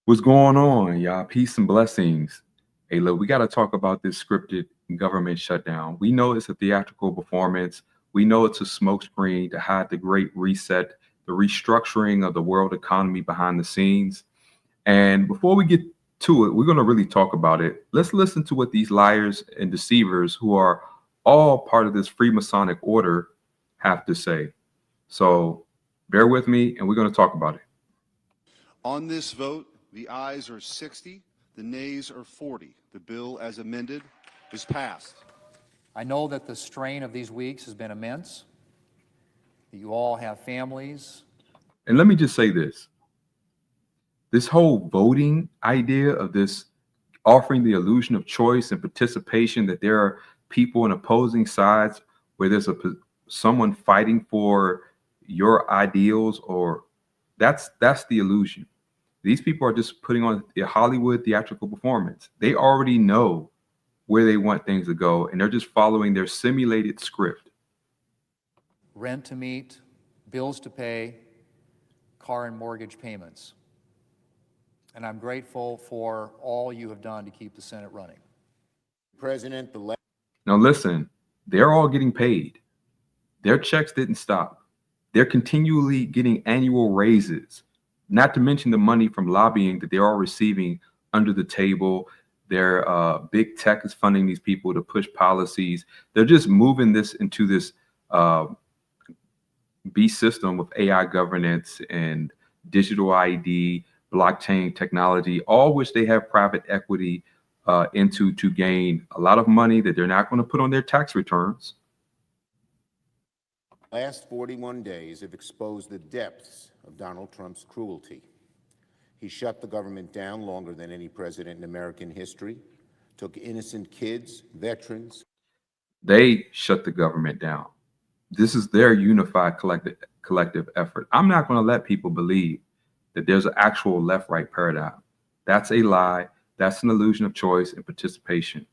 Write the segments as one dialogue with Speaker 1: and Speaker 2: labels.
Speaker 1: What's going on, y'all? Peace and blessings. Hey, look, we got to talk about this scripted government shutdown. We know it's a theatrical performance. We know it's a smokescreen to hide the great reset, the restructuring of the world economy behind the scenes. And before we get to it, we're going to really talk about it. Let's listen to what these liars and deceivers, who are all part of this Freemasonic order, have to say. So bear with me, and we're going to talk about it.
Speaker 2: On this vote, the ayes are 60, the nays are 40. The bill as amended is passed.
Speaker 3: I know that the strain of these weeks has been immense, that you all have families.
Speaker 1: And let me just say this whole voting idea of this offering the illusion of choice and participation, that there are people in opposing sides where there's someone fighting for your ideals, or that's the illusion. These people are just putting on a Hollywood theatrical performance. They already know where they want things to go, and they're just following their simulated script.
Speaker 3: Rent to meet, bills to pay, car and mortgage payments. And I'm grateful for all you have done to keep the Senate running.
Speaker 4: President,
Speaker 1: Now listen, they're all getting paid. Their checks didn't stop. They're continually getting annual raises, not to mention the money from lobbying that they're all receiving under the table. Their big tech is funding these people to push policies. They're just moving this into this beast system with AI governance and digital ID, blockchain technology, all which they have private equity into to gain a lot of money that they're not going to put on their tax returns.
Speaker 4: Last 41 days have exposed the depths of Donald Trump's cruelty. He shut the government down longer than any president in American history, took innocent kids, veterans.
Speaker 1: They shut the government down. This is their unified collective effort. I'm not going to let people believe that there's an actual left-right paradigm. That's a lie. That's an illusion of choice and participation.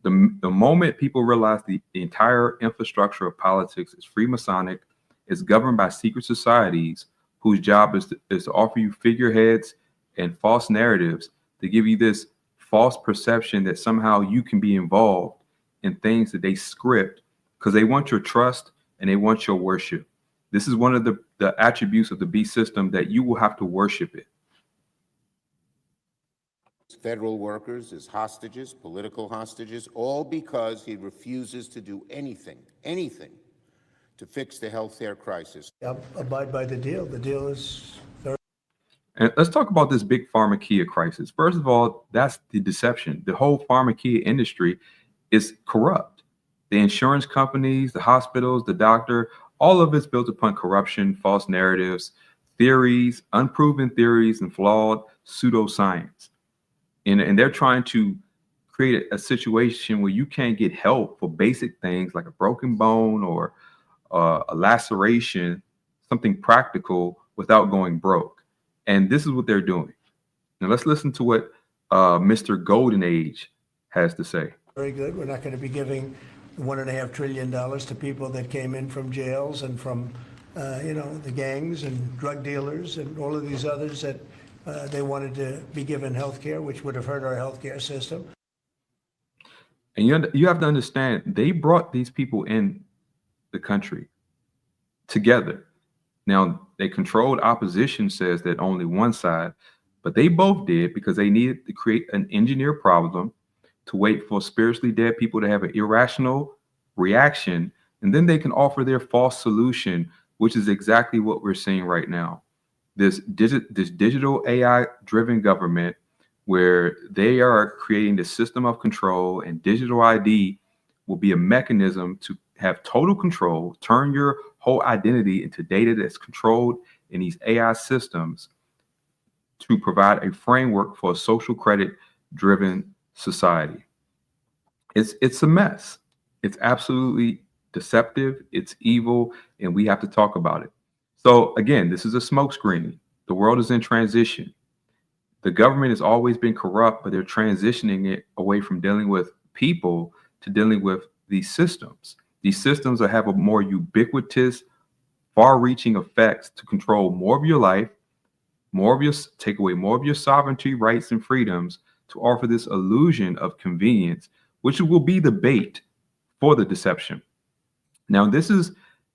Speaker 1: The moment people realize the entire infrastructure of politics is Freemasonic, is governed by secret societies whose job is to offer you figureheads and false narratives to give you this false perception that somehow you can be involved in things that they script because they want your trust and they want your worship. This is one of the attributes of the beast system, that you will have to worship it.
Speaker 4: Federal workers as hostages, political hostages, all because he refuses to do anything to fix the healthcare crisis.
Speaker 5: Abide by the deal. The deal is very...
Speaker 1: And let's talk about this big pharmakeia crisis. First of all, that's the deception. The whole pharmakeia industry is corrupt. The insurance companies, the hospitals, the doctor, all of it's built upon corruption, false narratives, theories, unproven theories, and flawed pseudoscience. And they're trying to create a situation where you can't get help for basic things like a broken bone or a laceration, something practical, without going broke. And this is what they're doing. Now let's listen to what Mr. Golden Age has to say.
Speaker 5: Very good. We're not going to be giving $1.5 trillion to people that came in from jails and from, the gangs and drug dealers and all of these others that they wanted to be given health care, which would have hurt our healthcare system.
Speaker 1: And you have to understand, they brought these people in the country together. Now, they controlled opposition says that only one side, but they both did because they needed to create an engineered problem to wait for spiritually dead people to have an irrational reaction, and then they can offer their false solution, which is exactly what we're seeing right now. This digital AI-driven government where they are creating the system of control, and digital ID will be a mechanism to have total control, turn your whole identity into data that's controlled in these AI systems to provide a framework for a social credit-driven society. It's a mess. It's absolutely deceptive. It's evil, and we have to talk about it. So again, this is a smokescreen. The world is in transition. The government has always been corrupt, but they're transitioning it away from dealing with people to dealing with these systems. These systems will have a more ubiquitous, far-reaching effects to control more of your life, take away more of your sovereignty, rights, and freedoms to offer this illusion of convenience, which will be the bait for the deception. Now,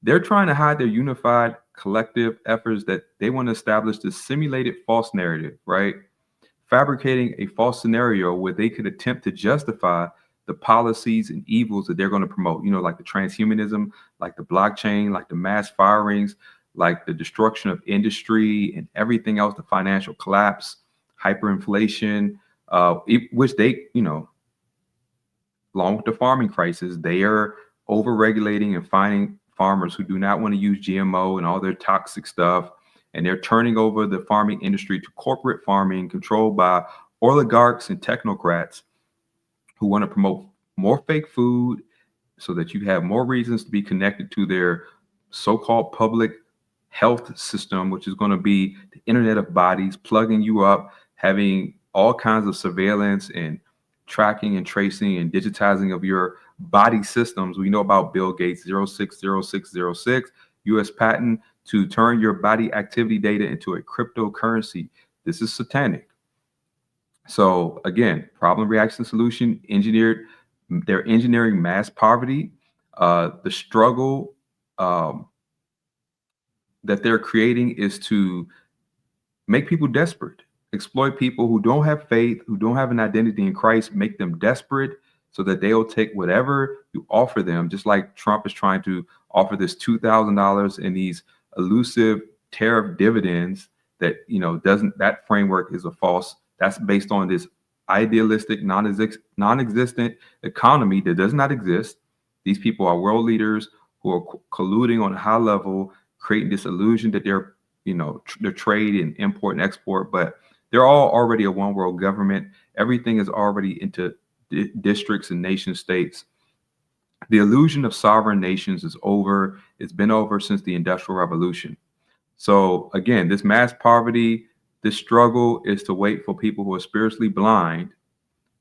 Speaker 1: they're trying to hide their unified collective efforts that they want to establish this simulated false narrative, right? Fabricating a false scenario where they could attempt to justify the policies and evils that they're going to promote, like the transhumanism, like the blockchain, like the mass firings, like the destruction of industry and everything else, the financial collapse, hyperinflation, which they, along with the farming crisis, they are over-regulating and finding farmers who do not want to use GMO and all their toxic stuff. And they're turning over the farming industry to corporate farming controlled by oligarchs and technocrats who want to promote more fake food so that you have more reasons to be connected to their so-called public health system, which is going to be the internet of bodies, plugging you up, having all kinds of surveillance and tracking and tracing and digitizing of your body systems. We know about Bill Gates 060606 US patent to turn your body activity data into a cryptocurrency. This is satanic. So again, problem, reaction, solution, they're engineering mass poverty. The struggle that they're creating is to make people desperate, exploit people who don't have faith, who don't have an identity in Christ, make them desperate so that they'll take whatever you offer them, just like Trump is trying to offer this $2,000 in these elusive tariff dividends that, that framework is a false. That's based on this idealistic, non-existent economy that does not exist. These people are world leaders who are colluding on a high level, creating this illusion that they're, their trade and import and export, but they're all already a one world government. Everything is already into districts and nation states. The illusion of sovereign nations is over. It's been over since the Industrial Revolution. So again, this mass poverty, this struggle is to wait for people who are spiritually blind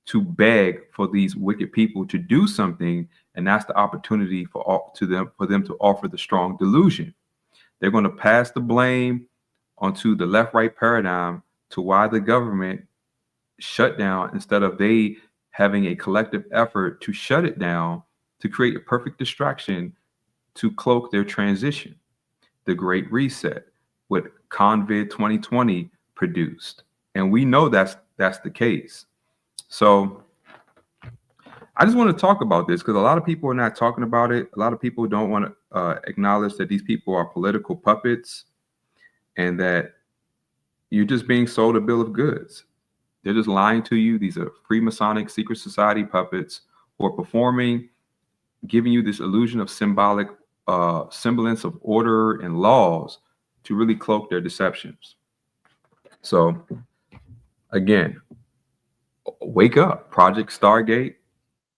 Speaker 1: to beg for these wicked people to do something, and that's the opportunity for them to offer the strong delusion. They're going to pass the blame onto the left-right paradigm to why the government shut down instead of they having a collective effort to shut it down to create a perfect distraction to cloak their transition. The Great Reset, what COVID 2020 produced. And we know that's the case. So I just want to talk about this because a lot of people are not talking about it. A lot of people don't want to acknowledge that these people are political puppets and that you're just being sold a bill of goods. They're just lying to you. These are Freemasonic secret society puppets who are performing, giving you this illusion of semblance of order and laws to really cloak their deceptions. So again, wake up. Project Stargate,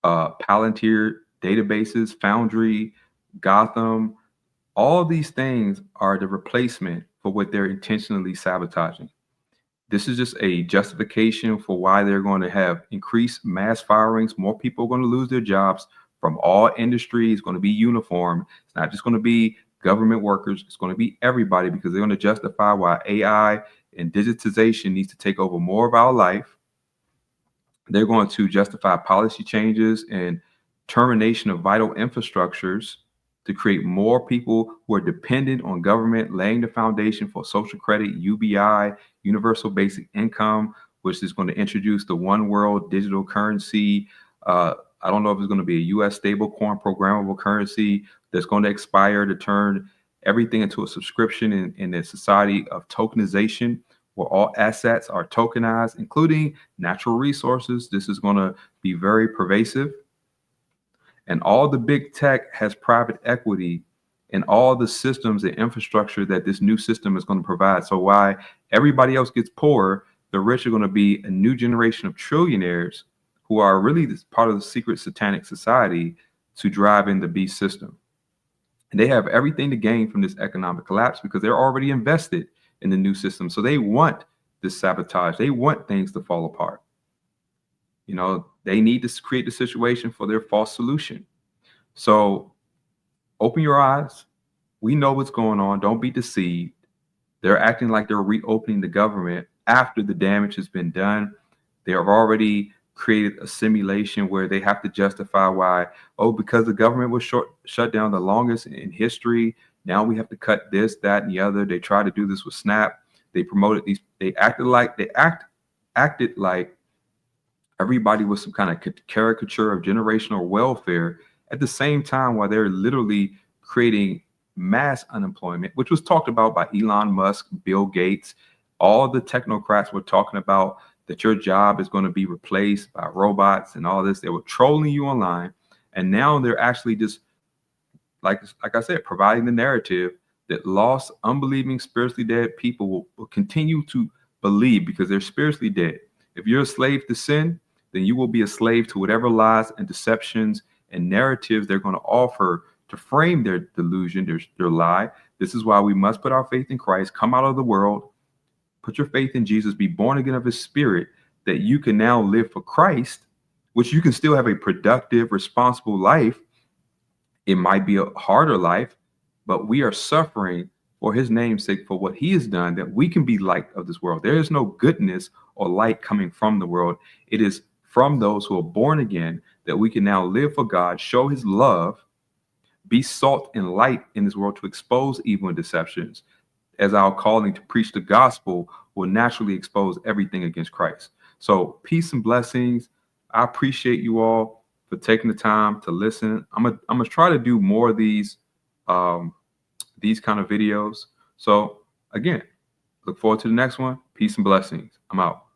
Speaker 1: Palantir databases, Foundry, Gotham, all these things are the replacement for what they're intentionally sabotaging. This is just a justification for why they're going to have increased mass firings. More people are going to lose their jobs from all industries. It's going to be uniform. It's not just going to be government workers. It's going to be everybody because they're going to justify why AI and digitization needs to take over more of our life. They're going to justify policy changes and termination of vital infrastructures to create more people who are dependent on government, laying the foundation for social credit, UBI, universal basic income, which is going to introduce the one world digital currency. I don't know if it's going to be a US stablecoin programmable currency that's going to expire to turn everything into a subscription in a society of tokenization, where all assets are tokenized, including natural resources. This is going to be very pervasive. And all the big tech has private equity in all the systems and infrastructure that this new system is going to provide. So why everybody else gets poorer, the rich are going to be a new generation of trillionaires who are really part of the secret satanic society to drive in the beast system. And they have everything to gain from this economic collapse because they're already invested in the new system. So they want this sabotage. They want things to fall apart. They need to create the situation for their false solution. So open your eyes. We know what's going on. Don't be deceived. They're acting like they're reopening the government after the damage has been done. They have already created a simulation where they have to justify why, oh, because the government was shut down the longest in history, now we have to cut this, that, and the other. They tried to do this with SNAP. They promoted these. They acted like everybody was some kind of caricature of generational welfare at the same time while they're literally creating mass unemployment, which was talked about by Elon Musk, Bill Gates. All the technocrats were talking about that your job is going to be replaced by robots and all this. They were trolling you online. And now they're actually just, like I said, providing the narrative that lost, unbelieving, spiritually dead people will continue to believe because they're spiritually dead. If you're a slave to sin, then you will be a slave to whatever lies and deceptions and narratives they're going to offer to frame their delusion, their lie. This is why we must put our faith in Christ, come out of the world, put your faith in Jesus, be born again of his spirit, that you can now live for Christ, which you can still have a productive, responsible life. It might be a harder life, but we are suffering for his name's sake, for what he has done, that we can be light of this world. There is no goodness or light coming from the world. It is from those who are born again that we can now live for God, show his love, be salt and light in this world to expose evil and deceptions, as our calling to preach the gospel will naturally expose everything against Christ. So peace and blessings. I appreciate you all for taking the time to listen. I'm gonna try to do more of these kind of videos. So again, look forward to the next one. Peace and blessings. I'm out.